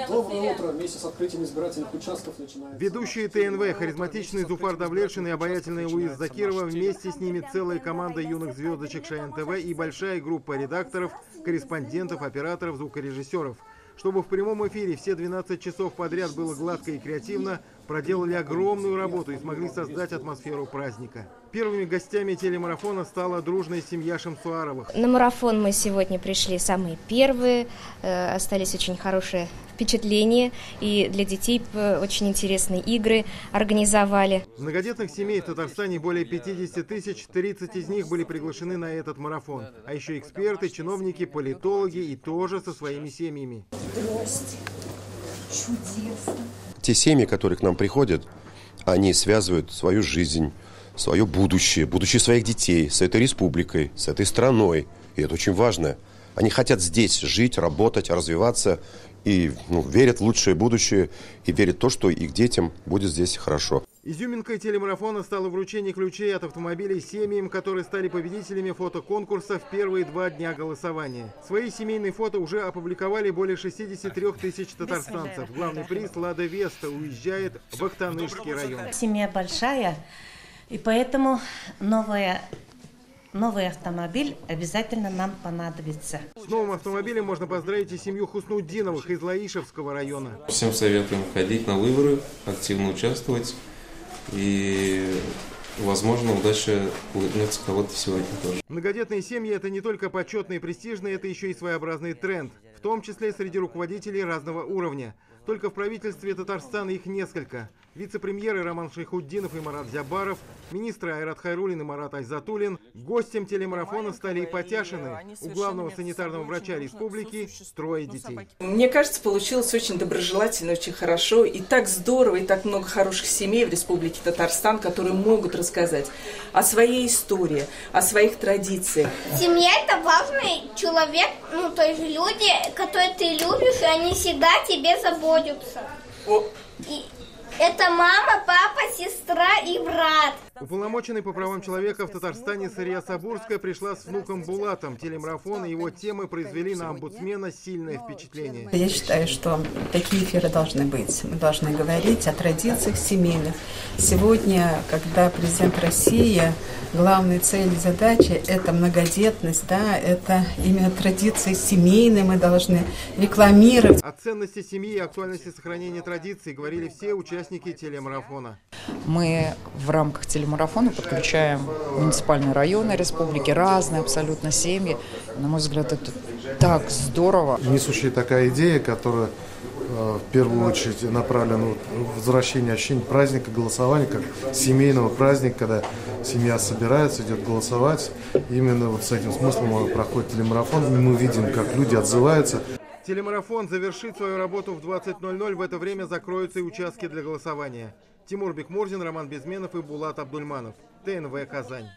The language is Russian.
Доброе утро. Вместе с открытием избирательных участков начинается... Ведущие ТНВ, харизматичный Зуфар Давлетшин и обаятельная Луиза Закирова, вместе с ними целая команда юных звездочек Шаян ТВ и большая группа редакторов, корреспондентов, операторов, звукорежиссеров. Чтобы в прямом эфире все 12 часов подряд было гладко и креативно, проделали огромную работу и смогли создать атмосферу праздника. Первыми гостями телемарафона стала дружная семья Шамсуаровых. На марафон мы сегодня пришли самые первые, остались очень хорошие впечатления, и для детей очень интересные игры организовали. Многодетных семей в Татарстане более 50 тысяч, 30 из них были приглашены на этот марафон. А еще эксперты, чиновники, политологи и тоже со своими семьями. Здрасте. Чудесно. Те семьи, которые к нам приходят, они связывают свою жизнь, свое будущее, будущее своих детей с этой республикой, с этой страной. И это очень важно. Они хотят здесь жить, работать, развиваться и верят в лучшее будущее и верят в то, что их детям будет здесь хорошо. Изюминкой телемарафона стало вручение ключей от автомобилей семьям, которые стали победителями фотоконкурса в первые 2 дня голосования. Свои семейные фото уже опубликовали более 63 тысяч татарстанцев. Главный приз «Лада Веста» уезжает в Актанышский район. Семья большая, и поэтому новый автомобиль обязательно нам понадобится. С новым автомобилем можно поздравить и семью Хуснуддиновых из Лаишевского района. Всем советуем ходить на выборы, активно участвовать. И, возможно, удача улыбнется кого-то сегодня тоже. Многодетные семьи – это не только почетные и престижные, это еще и своеобразный тренд. В том числе среди руководителей разного уровня. Только в правительстве Татарстана их несколько. Вице-премьеры Роман Шайхутдинов и Марат Зябаров, министры Айрат Хайруллин и Марат Айзатуллин. Гостем телемарафона стали и Потяшины. У главного санитарного врача республики 3 детей. Мне кажется, получилось очень доброжелательно, очень хорошо. И так здорово, и так много хороших семей в республике Татарстан, которые могут рассказать о своей истории, о своих традициях. Семья – это важный человек, то есть люди, которые ты любишь, и они всегда о тебе заботятся. Это мама, папа, сестра и брат. Уполномоченный по правам человека в Татарстане Сария Сабурская пришла с внуком Булатом. Телемарафон и его темы произвели на омбудсмена сильное впечатление. Я считаю, что такие эфиры должны быть. Мы должны говорить о традициях семейных. Сегодня, когда президент России, главная цель и задача – это многодетность, это именно традиции семейные мы должны рекламировать. О ценности семьи и актуальности сохранения традиций говорили все участники телемарафона. Мы в рамках телемарафона подключаем муниципальные районы республики, разные абсолютно семьи. На мой взгляд, это так здорово. Несущая такая идея, которая в первую очередь направлена на возвращение ощущения праздника, голосования, как семейного праздника, когда семья собирается, идет голосовать. Именно с этим смыслом проходит телемарафон, и мы видим, как люди отзываются. Телемарафон завершит свою работу в 20:00. В это время закроются и участки для голосования. Тимур Бекмурзин, Роман Безменов и Булат Абдульманов. ТНВ Казань.